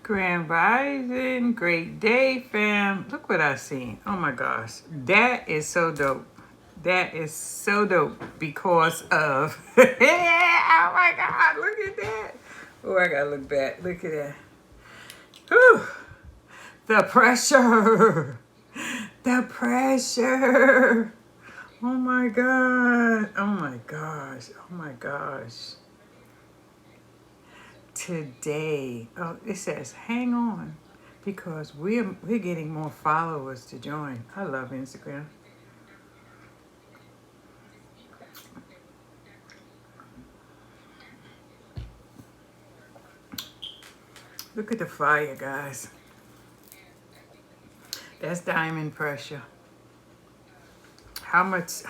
Grand Rising, great day, fam. Look what I seen. Oh my gosh. That is so dope. That is so dope because of yeah, oh my god, look at that. Oh, I gotta look back. Look at that. Whew. The pressure. The pressure. Oh my god. Oh my gosh. Oh my gosh. Today, oh, it says hang on because we're getting more followers to join. I love Instagram. Look at the fire, guys. That's diamond pressure. How much,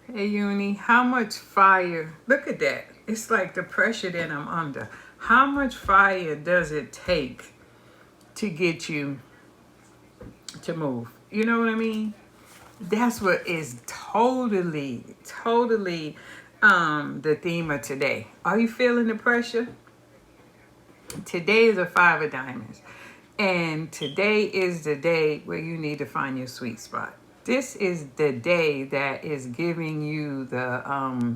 hey Uni, how much fire? Look at that. It's like the pressure that I'm under. How much fire does it take to get you to move? You know what I mean? That's what is totally the theme of today. Are you feeling the pressure? Today is a 5 of diamonds. And today is the day where you need to find your sweet spot. This is the day that is giving you the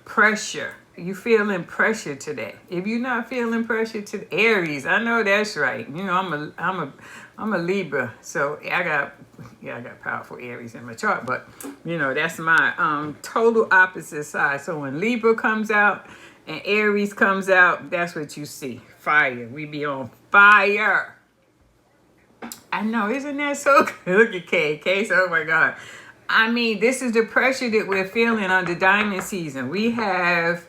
pressure. You feeling pressure today. If you're not feeling pressure to Aries, I know that's right. You know, I'm a Libra, so I got powerful Aries in my chart, but you know, that's my total opposite side. So when Libra comes out and Aries comes out, that's what you see. Fire. We be on fire. I know, isn't that so good? Look at Kay. Kay, oh my God. I mean, this is the pressure that we're feeling under diamond season. We have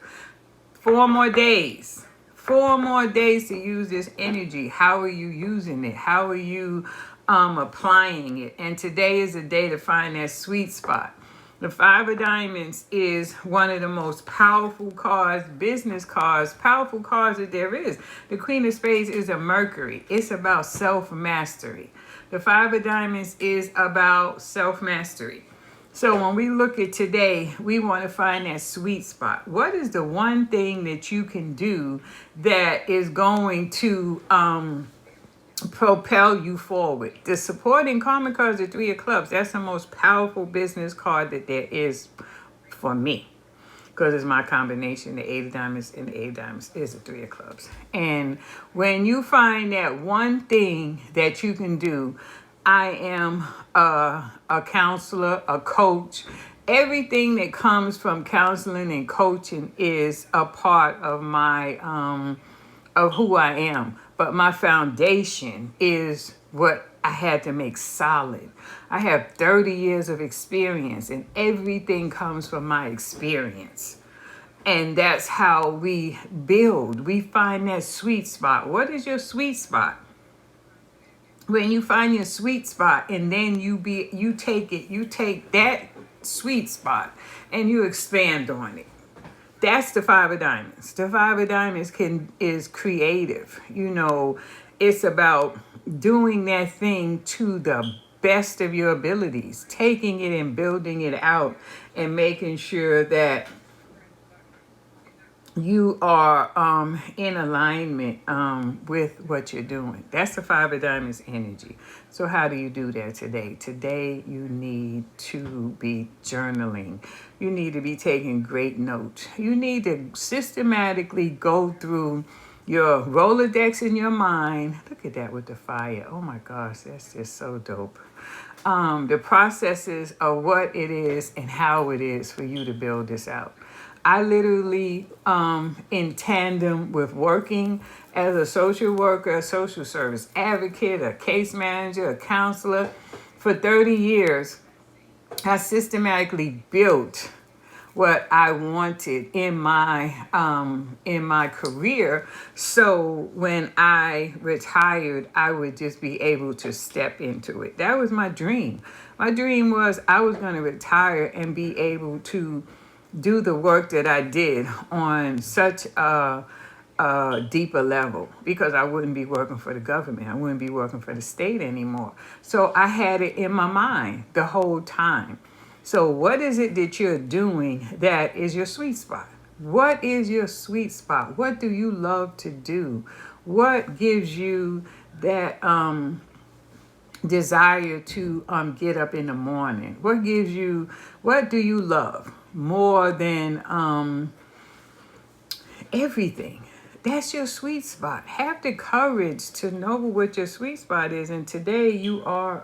4 more days. 4 more days to use this energy. How are you using it? How are you applying it? And today is the day to find that sweet spot. The 5 of diamonds is one of the most powerful cards, business cards, powerful cards that there is. The Queen of Spades is a Mercury. It's about self-mastery. The 5 of diamonds is about self-mastery. So when we look at today, we want to find that sweet spot. What is the one thing that you can do that is going to propel you forward? The supporting karma card is the 3 of clubs. That's the most powerful business card that there is for me, because it's my combination. The 8 of diamonds and the 8 of diamonds is the 3 of clubs. And when you find that one thing that you can do, I am a counselor, a coach. Everything that comes from counseling and coaching is a part of my of who I am. But my foundation is what I had to make solid. I have 30 years of experience, and everything comes from my experience. And that's how we build. We find that sweet spot. What is your sweet spot? When you find your sweet spot, and then you take that sweet spot and you expand on it. That's the 5 of diamonds. The 5 of diamonds is creative. You know, it's about doing that thing to the best of your abilities, taking it and building it out and making sure that you are in alignment with what you're doing. That's the 5 of diamonds energy. So how do you do that today? Today you need to be journaling. You need to be taking great notes. You need to systematically go through your Rolodex in your mind. Look at that with the fire. Oh my gosh, that's just so dope. The processes of what it is and how it is for you to build this out. I literally, in tandem with working as a social worker, a social service advocate, a case manager, a counselor, for 30 years, I systematically built what I wanted in my career. So when I retired, I would just be able to step into it. That was my dream. My dream was I was going to retire and be able to do the work that I did on such a deeper level, because I wouldn't be working for the government. I wouldn't be working for the state anymore. So I had it in my mind the whole time. So what is it that you're doing that is your sweet spot? What is your sweet spot? What do you love to do? What gives you that desire to get up in the morning? What do you love more than everything? That's your sweet spot. Have the courage to know what your sweet spot is. And today you are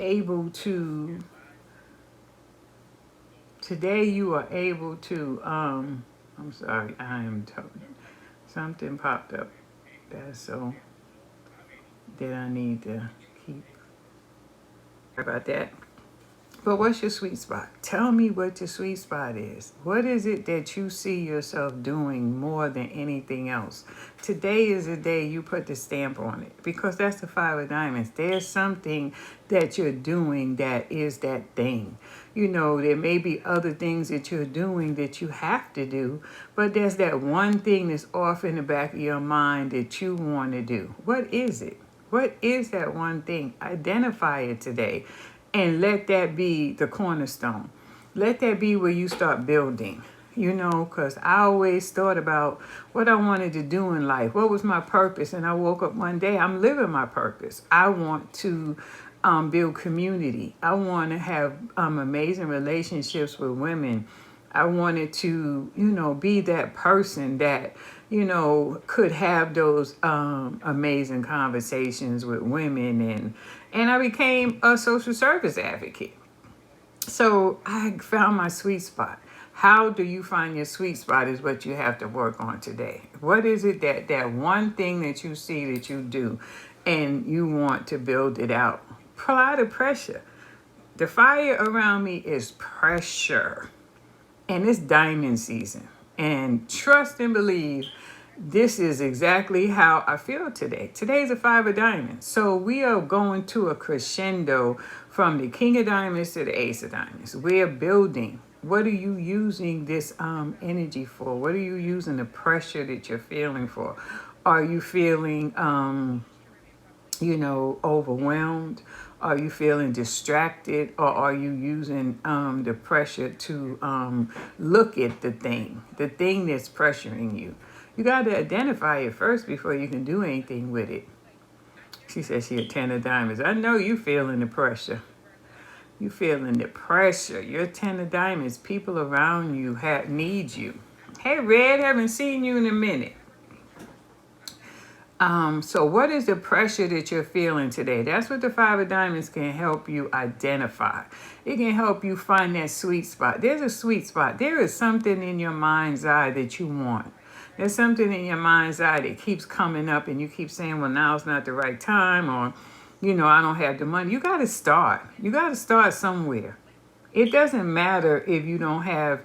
able to, I'm sorry, something popped up. That's so that I need to keep. Sorry about that. But what's your sweet spot? Tell me what your sweet spot is. What is it that you see yourself doing more than anything else? Today is the day you put the stamp on it, because that's the five of diamonds. There's something that you're doing that is that thing. There may be other things that you're doing that you have to do, but there's that one thing that's off in the back of your mind that you want to do. What is it? What is that one thing? Identify it today. And let that be the cornerstone. Let that be where you start building. Because I always thought about what I wanted to do in life. What was my purpose? And I woke up one day, I'm living my purpose. I want to build community. I want to have amazing relationships with women. I wanted to, be that person that, could have those amazing conversations with women. And I became a social service advocate. So I found my sweet spot. How do you find your sweet spot is what you have to work on today. What is it that one thing that you see that you do and you want to build it out? Apply the pressure. The fire around me is pressure. And it's diamond season. And trust and believe, this is exactly how I feel today. Today's a five of diamonds. So we are going to a crescendo from the king of diamonds to the ace of diamonds. We're building. What are you using this energy for? What are you using the pressure that you're feeling for? Are you feeling overwhelmed? Are you feeling distracted, or are you using the pressure to look at the thing that's pressuring you? You got to identify it first before you can do anything with it. She says she a 10 of diamonds. I know you feeling the pressure. You feeling the pressure. You're 10 of diamonds. People around you need you. Hey, Red, haven't seen you in a minute. So what is the pressure that you're feeling today? That's what the five of diamonds can help you identify. It can help you find that sweet spot. There's a sweet spot. There is something in your mind's eye that you want. There's something in your mind's eye that keeps coming up and you keep saying, well, now's not the right time, or, I don't have the money. You got to start. You got to start somewhere. It doesn't matter if you don't have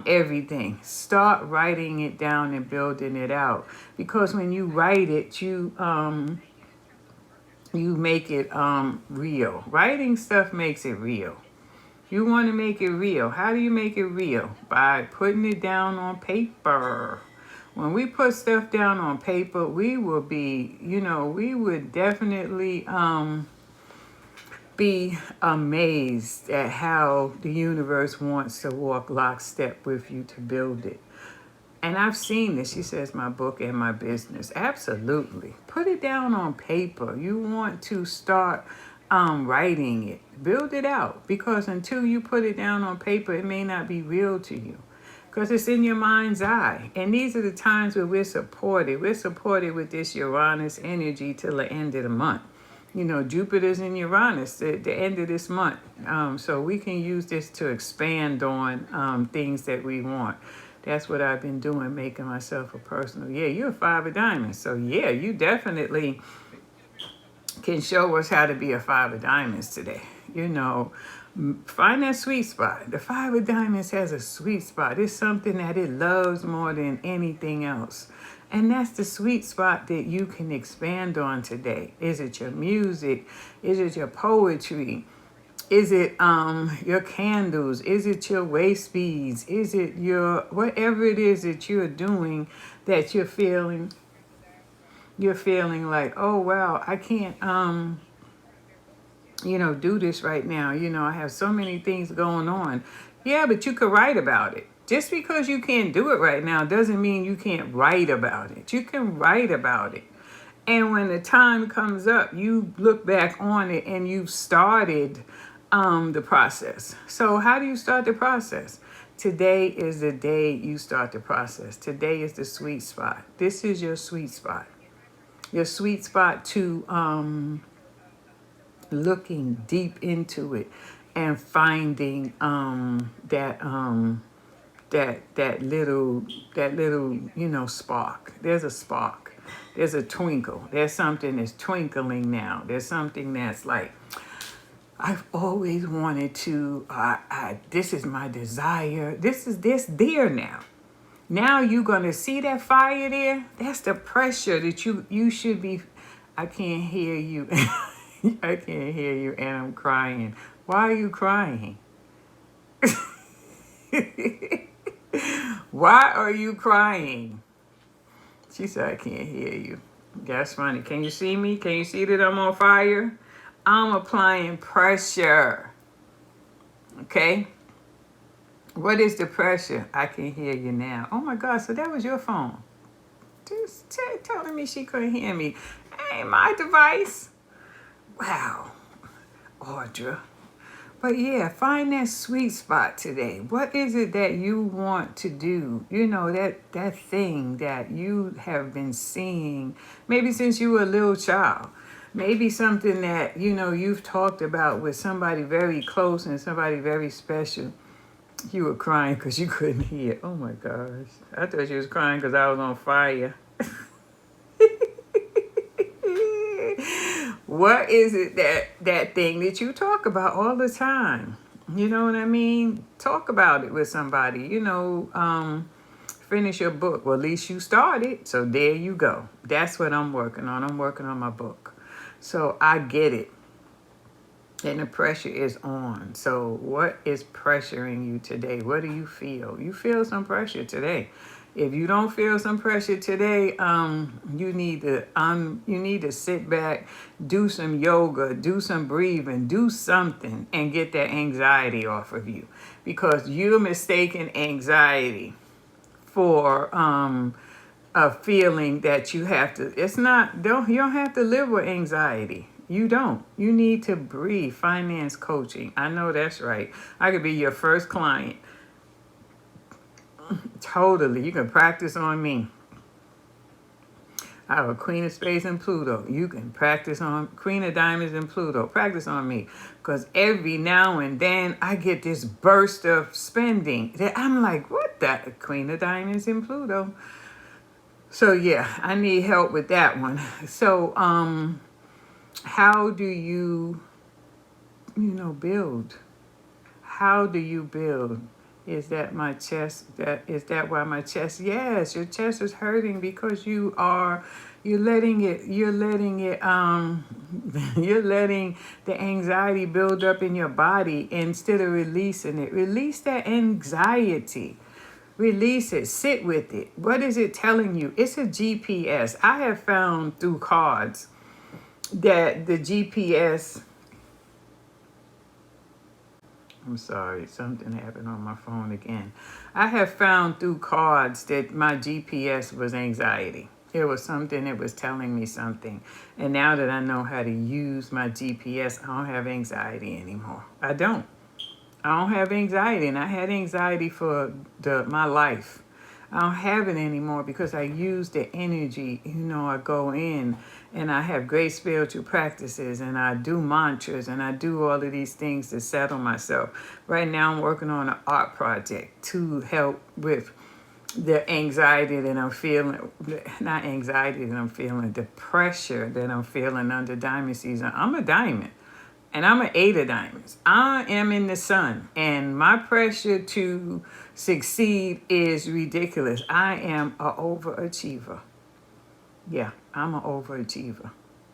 everything. Start writing it down and building it out. Because when you write it, you make it real. Writing stuff makes it real. You want to make it real. How do you make it real? By putting it down on paper. When we put stuff down on paper, we will be, we would definitely be amazed at how the universe wants to walk lockstep with you to build it. And I've seen this. She says, my book and my business. Absolutely. Put it down on paper. You want to start writing it. Build it out. Because until you put it down on paper, it may not be real to you. Because it's in your mind's eye. And these are the times where we're supported. We're supported with this Uranus energy till the end of the month. Jupiter's in Uranus at the end of this month. So we can use this to expand on things that we want. That's what I've been doing, making myself a personal. Yeah, you're a five of diamonds. So yeah, you definitely can show us how to be a five of diamonds today. Find that sweet spot. The five of diamonds has a sweet spot. It's something that it loves more than anything else. And that's the sweet spot that you can expand on today. Is it your music? Is it your poetry? Is it your candles? Is it your waist beads? Is it your whatever it is that you're doing that you're feeling like, oh wow, I can't do this right now. I have so many things going on. Yeah, but you could write about it. Just because you can't do it right now doesn't mean you can't write about it. You can write about it. And when the time comes up, you look back on it and you've started the process. So, how do you start the process? Today is the day you start the process. Today is the sweet spot. This is your sweet spot. Your sweet spot to looking deep into it and finding that little spark. There's a spark. There's a twinkle. There's something that's twinkling now. There's something that's like, I've always wanted to. This is my desire. This is this there now. Now you're gonna see that fire there. That's the pressure that you should be. I can't hear you. I can't hear you, and I'm crying. Why are you crying? Why are you crying? She said, I can't hear you. That's funny. Can you see me? Can you see that I'm on fire? I'm applying pressure. Okay? What is the pressure? I can hear you now. Oh my God, so that was your phone. Just telling me she couldn't hear me. Ain't my device. Wow, Audra. But yeah, find that sweet spot today. What is it that you want to do? You know, that thing that you have been seeing maybe since you were a little child. Maybe something that, you've talked about with somebody very close and somebody very special. You were crying because you couldn't hear. Oh my gosh. I thought you was crying because I was on fire. What is it that thing that you talk about all the time? You know what I mean? Talk about it with somebody. Finish your book. Well, at least you started. So there you go. That's what I'm working on. I'm working on my book. So I get it. And the pressure is on. So what is pressuring you today? What do you feel? You feel some pressure today. If you don't feel some pressure today, you need to sit back, do some yoga, do some breathing, do something, and get that anxiety off of you, because you're mistaking anxiety for a feeling that you have to. It's not. You don't have to live with anxiety. You don't. You need to breathe. Finance coaching. I know that's right. I could be your first client. Totally. You can practice on me. I have a Queen of Spades and Pluto. You can practice on Queen of Diamonds and Pluto. Practice on me. Because every now and then I get this burst of spending that I'm like, what the? Queen of Diamonds and Pluto. So yeah, I need help with that one. So how do you build? How do you build? Is that my chest? Is that why my chest? Yes, your chest is hurting because you're letting the anxiety build up in your body instead of releasing it. Release that anxiety. Release it. Sit with it. What is it telling you? It's a GPS. I have found through cards that the GPS. I'm sorry, something happened on my phone again. I have found through cards that my GPS was anxiety. It was something that was telling me something. And now that I know how to use my GPS, I don't have anxiety anymore. I don't have anxiety. And I had anxiety for my life. I don't have it anymore because I use the energy. I go in and I have great spiritual practices and I do mantras and I do all of these things to settle myself. Right now I'm working on an art project to help with the anxiety that I'm feeling. Not anxiety that I'm feeling, the pressure that I'm feeling under diamond season. I'm a diamond. And I'm an 8 of diamonds. I am in the sun. And my pressure to succeed is ridiculous. I am an overachiever. Yeah, I'm an overachiever.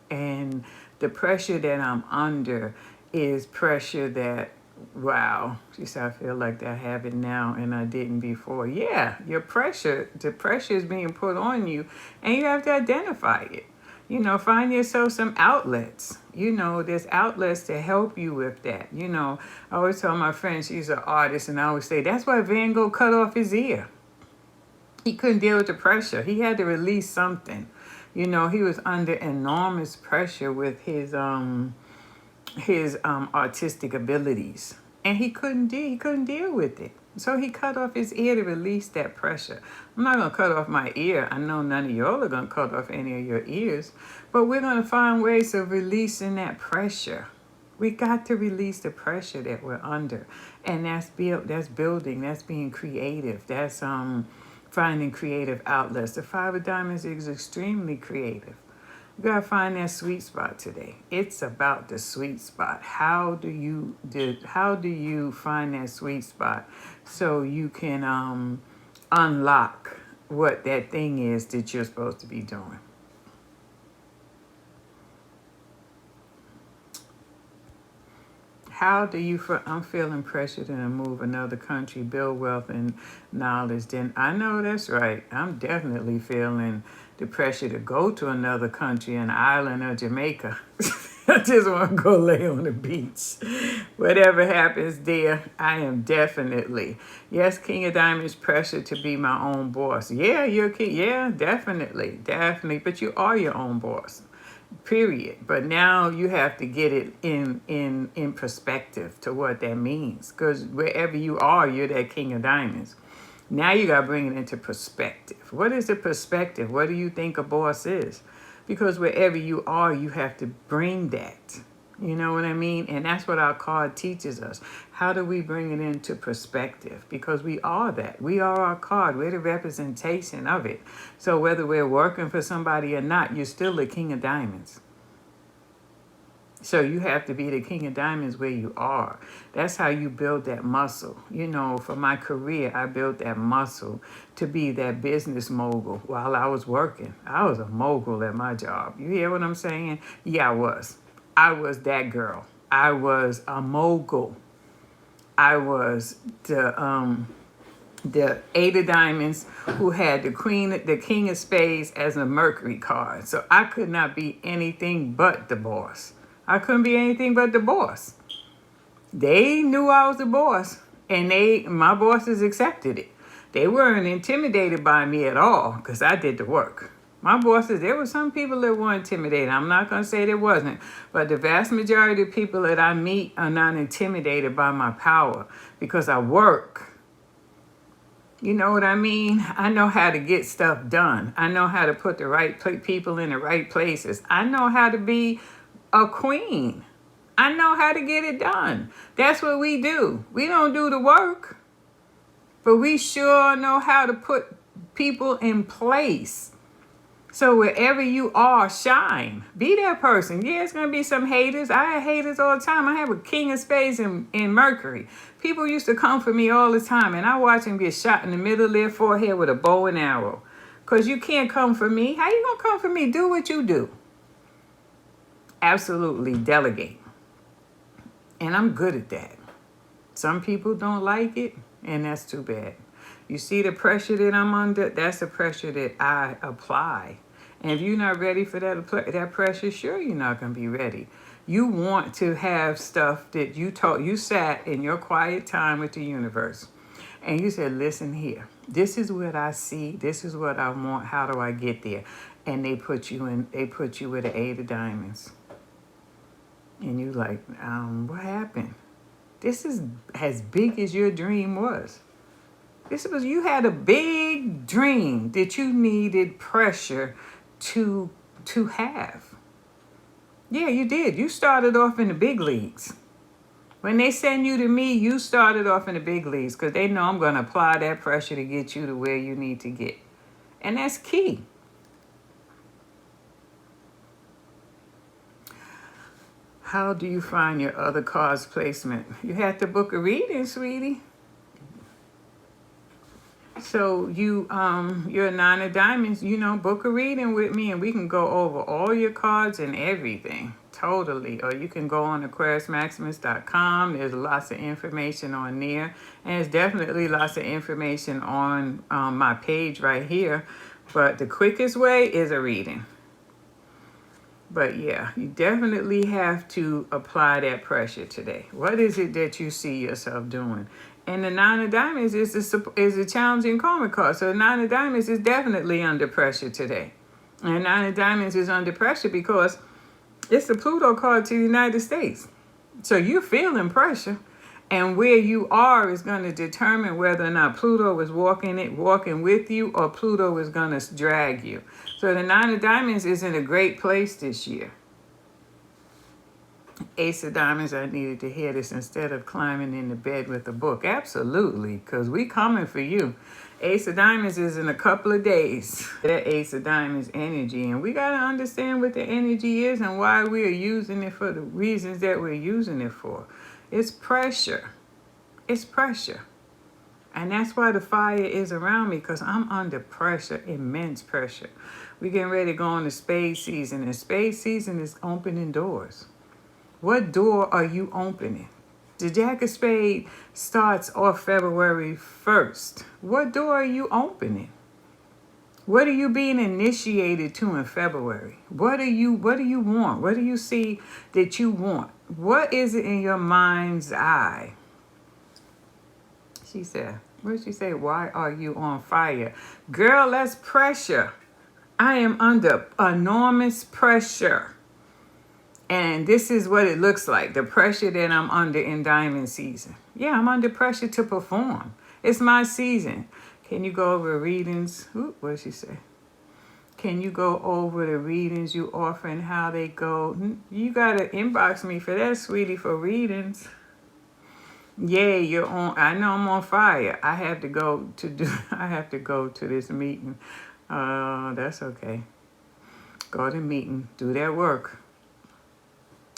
And the pressure that I'm under is pressure that, wow, she said, I feel like I have it now and I didn't before. Yeah, the pressure is being put on you and you have to identify it. You know, find yourself some outlets. You know, there's outlets to help you with that. You know, I always tell my friend, she's an artist, and I always say, that's why Van Gogh cut off his ear. He couldn't deal with the pressure. He had to release something. You know, he was under enormous pressure with his artistic abilities, and he couldn't deal with it. So he cut off his ear to release that pressure. I'm not gonna cut off my ear. I know none of y'all are gonna cut off any of your ears, but we're gonna find ways of releasing that pressure. We got to release the pressure that we're under, and that's building, that's being creative, that's finding creative outlets. The Five of Diamonds is extremely creative. You gotta find that sweet spot today. It's about the sweet spot. How do you find that sweet spot so you can unlock what that thing is that you're supposed to be doing? How do you feel? I'm feeling pressured to move another country, build wealth and knowledge. Then I know that's right. I'm definitely feeling the pressure to go to another country, an island of Jamaica. I just want to go lay on the beach. Whatever happens there, I am definitely. Yes, King of Diamonds, pressure to be my own boss. Yeah, you're king. Yeah, definitely. Definitely. But you are your own boss. Period. But now you have to get it in perspective to what that means. Because wherever you are, you're that King of Diamonds. Now you got to bring it into perspective. What is the perspective? What do you think a boss is? Because wherever you are, you have to bring that. You know what I mean? And that's what our card teaches us. How do we bring it into perspective? Because we are that. We are our card. We're the representation of it. So whether we're working for somebody or not, you're still the King of Diamonds. So you have to be the King of Diamonds where you are. That's how you build that muscle. You know, for my career, I built that muscle to be that business mogul while I was working. I was a mogul at my job. You hear what I'm saying? Yeah, I was. I was that girl. I was a mogul. I was the Eight of Diamonds who had the King of Spades as a Mercury card. So I could not be anything but the boss. I couldn't be anything but the boss. They knew I was the boss, and my bosses accepted it. They weren't intimidated by me at all because I did the work. My bosses, there were some people that were intimidated. I'm not going to say there wasn't, but the vast majority of people that I meet are not intimidated by my power because I work. You know what I mean? I know how to get stuff done. I know how to put the right people in the right places. I know how to be a queen. I know how to get it done. That's what we do. We don't do the work, but we sure know how to put people in place. So wherever you are, shine. Be that person. Yeah, it's going to be some haters. I have haters all the time. I have a King of Spades in Mercury. People used to come for me all the time, and I watch them get shot in the middle of their forehead with a bow and arrow. Because you can't come for me. How you going to come for me? Do what you do. Absolutely delegate. And I'm good at that. Some people don't like it, and that's too bad. You see the pressure that I'm under? That's the pressure that I apply. And if you're not ready for that pressure, sure you're not going to be ready. You want to have stuff that you sat in your quiet time with the universe. And you said, listen here, this is what I see. This is what I want. How do I get there? And they put you with the Eight of Diamonds. And you like, what happened? This is as big as your dream was. You had a big dream that you needed pressure to have. Yeah, you did. You started off in the big leagues. When they send you to me, you started off in the big leagues because they know I'm going to apply that pressure to get you to where you need to get. And that's key. How do you find your other cards placement? You have to book a reading, sweetie. So you're a Nine of Diamonds, book a reading with me and we can go over all your cards and everything. Totally. Or you can go on AquariusMaximus.com. There's lots of information on there. And there's definitely lots of information on my page right here. But the quickest way is a reading. But yeah, you definitely have to apply that pressure today. What is it that you see yourself doing? And the Nine of Diamonds is a challenging karma card. So the Nine of Diamonds is definitely under pressure today. And Nine of Diamonds is under pressure because it's the Pluto card to the United States. So you're feeling pressure. And where you are is going to determine whether or not Pluto is walking with you, or Pluto is going to drag you. So the Nine of Diamonds is in a great place this year. Ace of Diamonds, I needed to hear this instead of climbing in the bed with a book. Absolutely, because we coming for you. Ace of Diamonds is in a couple of days. That Ace of Diamonds energy. And we got to understand what the energy is and why we are using it for the reasons that we're using it for. It's pressure. It's pressure. And that's why the fire is around me, because I'm under pressure, immense pressure. We're getting ready to go into spade season, and spade season is opening doors. What door are you opening? The Jack of Spades starts off February 1st. What door are you opening? What are you being initiated to in February? What do you want? What do you see that you want? What is it in your mind's eye? She said, what did she say? Why are you on fire? Girl, that's pressure. I am under enormous pressure. And this is what it looks like, the pressure that I'm under in diamond season. Yeah, I'm under pressure to perform. It's my season. Can you go over readings? Ooh, what did she say? Can you go over the readings you offer and how they go? You got to inbox me for that, sweetie, for readings. Yeah, you're on. I know I'm on fire. I have to go to this meeting. That's okay. Go to the meeting. Do that work.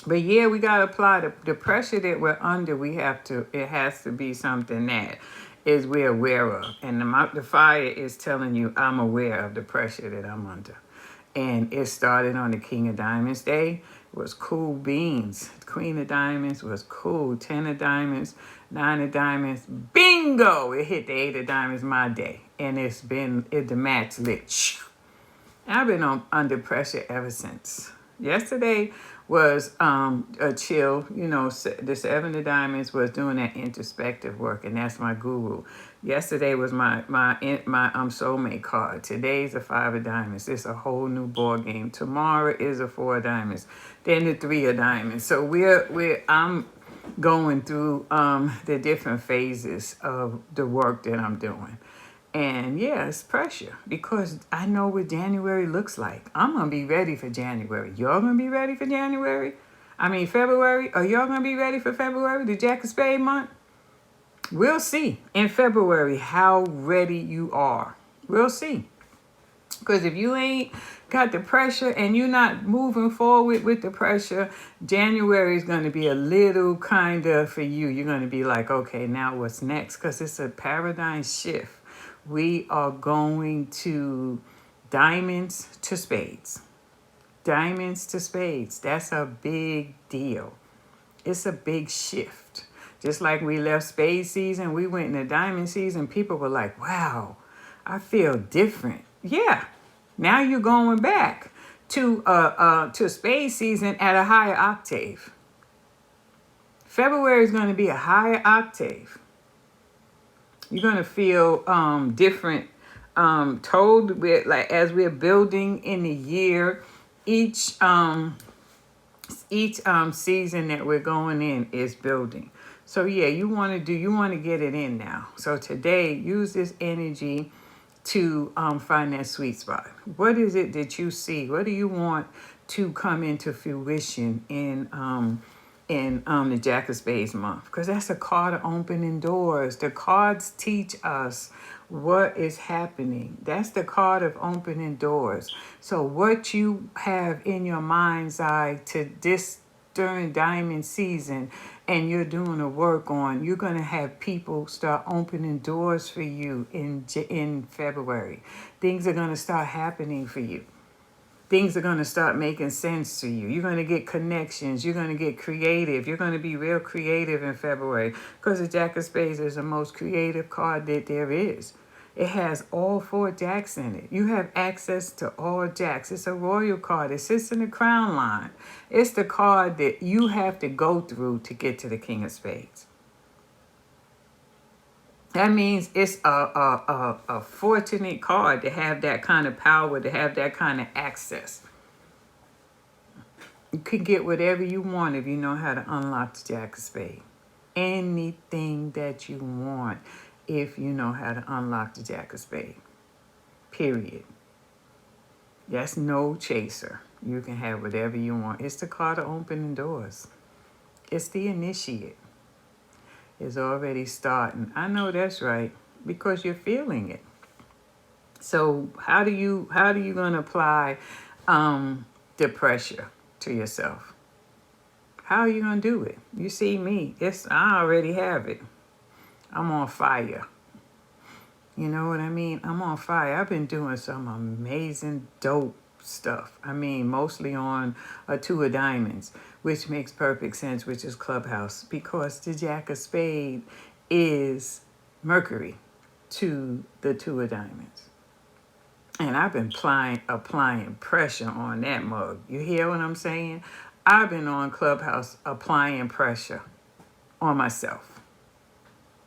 But yeah, we got to apply the pressure that we're under. It has to be something that is we're aware of. And the fire is telling you, I'm aware of the pressure that I'm under. And it started on the King of Diamonds day. It was cool beans. Queen of Diamonds was cool. 10 of Diamonds, 9 of Diamonds. Bingo! It hit the 8 of Diamonds my day. And the match lit. I've been under pressure ever since. Yesterday was a chill. The 7 of Diamonds was doing that introspective work, and that's my guru. Yesterday was my soulmate card. Today's a 5 of Diamonds. It's a whole new ball game. Tomorrow is a 4 of Diamonds. Then the 3 of Diamonds. So I'm going through the different phases of the work that I'm doing. And yeah, it's pressure because I know what January looks like. I'm going to be ready for January. Y'all going to be ready for January? February. Are y'all going to be ready for February, the Jack of Spades month? We'll see in February how ready you are. We'll see. Because if you ain't got the pressure and you're not moving forward with the pressure, January is going to be a little kind of for you. You're going to be like, okay, now what's next? Because it's a paradigm shift. We are going to diamonds to spades. Diamonds to spades. That's a big deal. It's a big shift. Just like we left spade season, we went into diamond season. People were like, wow, I feel different. Yeah. Now you're going back to spade season at a higher octave. February is going to be a higher octave. You're going to feel different, as we're building in the year, each season that we're going in is building. So yeah, you want to get it in now. So today, use this energy to find that sweet spot. What is it that you see? What do you want to come into fruition in the Jack of Spades month? Because that's a card of opening doors. The cards teach us what is happening. That's the card of opening doors. So what you have in your mind's eye to this during diamond season and you're doing the work on, you're going to have people start opening doors for you in February. Things are going to start happening for you. Things are going to start making sense to you. You're going to get connections. You're going to get creative. You're going to be real creative in February because the Jack of Spades is the most creative card that there is. It has all 4 jacks in it. You have access to all jacks. It's a royal card. It sits in the crown line. It's the card that you have to go through to get to the King of Spades. That means it's a fortunate card to have that kind of power, to have that kind of access. You can get whatever you want if you know how to unlock the Jack of Spades. Anything that you want if you know how to unlock the Jack of Spades. Period. That's no chaser. You can have whatever you want. It's the card of opening doors. It's the initiate. It's already starting. I know that's right because you're feeling it. So how do you gonna apply the pressure to yourself? How are you gonna do it? You see me. I already have it. I'm on fire. You know what I mean? I'm on fire. I've been doing some amazing, dope stuff. I mean, mostly on a 2 of diamonds, which makes perfect sense, which is Clubhouse, because the Jack of Spades is Mercury to the 2 of diamonds. And I've been applying pressure on that mug. You hear what I'm saying? I've been on Clubhouse applying pressure on myself.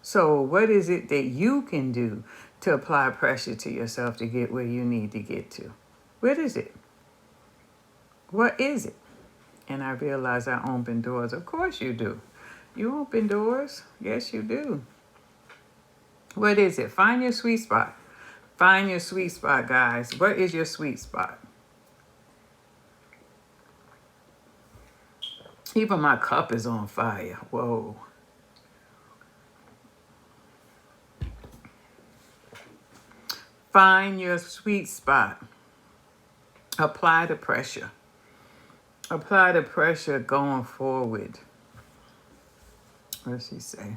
So what is it that you can do to apply pressure to yourself to get where you need to get to? What is it? What is it? And I realize I open doors. Of course you do. You open doors. Yes, you do. What is it? Find your sweet spot. Find your sweet spot, guys. What is your sweet spot? Even my cup is on fire. Whoa. Find your sweet spot. Apply the pressure. Apply the pressure going forward. What does she say?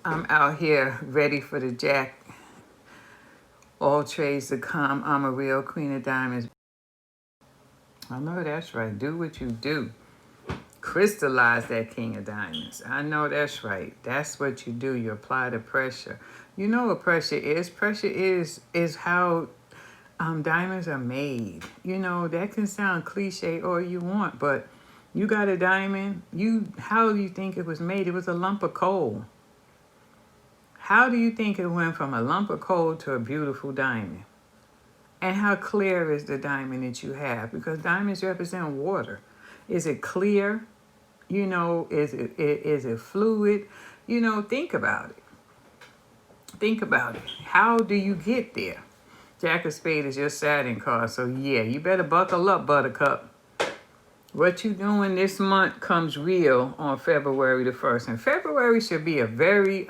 I'm out here ready for the Jack. All trades to come. I'm a real Queen of Diamonds. I know that's right. Do what you do. Crystallize that King of Diamonds. I know that's right. That's what you do. You apply the pressure. You know what pressure is? Pressure is how diamonds are made. You know, that can sound cliche all you want, but you got a diamond. How do you think it was made? It was a lump of coal. How do you think it went from a lump of coal to a beautiful diamond? And how clear is the diamond that you have? Because diamonds represent water. Is it clear? You know, is it fluid? You know, think about it. Think about it. How do you get there? Jack of Spades is your Saturn card. So yeah, you better buckle up, Buttercup. What you doing this month comes real on February the 1st. And February should be a very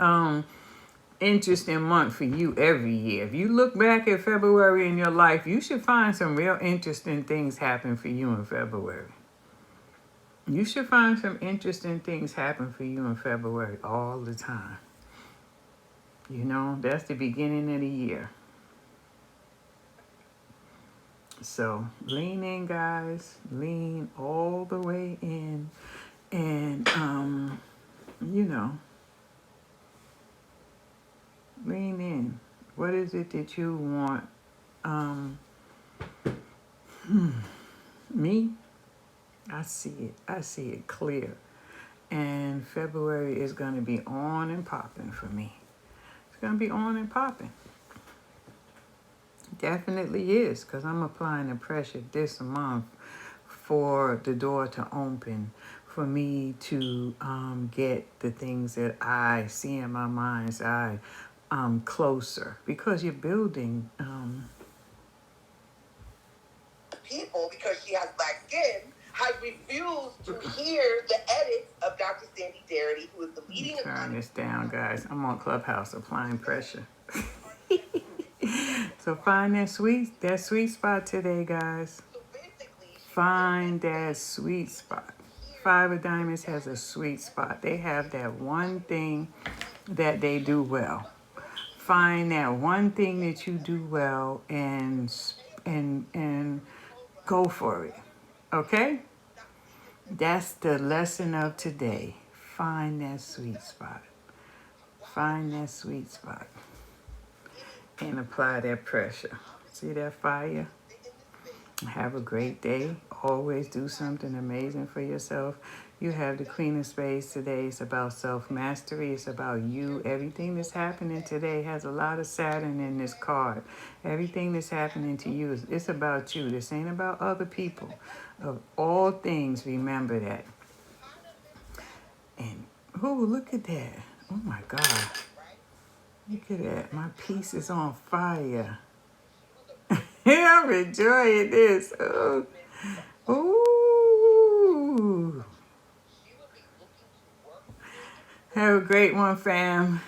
interesting month for you every year. If you look back at February in your life, you should find some real interesting things happen for you in February. You should find some interesting things happen for you in February all the time. You know, that's the beginning of the year. So lean in, guys. Lean all the way in. And, you know, lean in. What is it that you want? Me? I see it. I see it clear. And February is going to be on and popping for me. It's going to be on and popping. Definitely is, because I'm applying the pressure this month for the door to open, for me to get the things that I see in my mind's eye closer, because you're building people, because she has black skin, has refused to hear the edits of Dr. Sandy Darity, who is the leading... Turn this down, guys. I'm on Clubhouse applying pressure. So find that sweet spot today, guys. Find that sweet spot. 5 of Diamonds has a sweet spot. They have that one thing that they do well. Find that one thing that you do well and go for it. Okay? That's the lesson of today. Find that sweet spot. Find that sweet spot. and apply that pressure. See that fire? Have a great day. Always do something amazing for yourself. You have the Queen of Spades today. It's about self mastery. It's about you. Everything that's happening today has a lot of Saturn in this card. Everything that's happening to you, it's about you. This ain't about other people. Of all things, remember that. And, oh, look at that. Oh my God. Look at that. My piece is on fire. I'm enjoying this. Oh. Ooh. Have a great one, fam.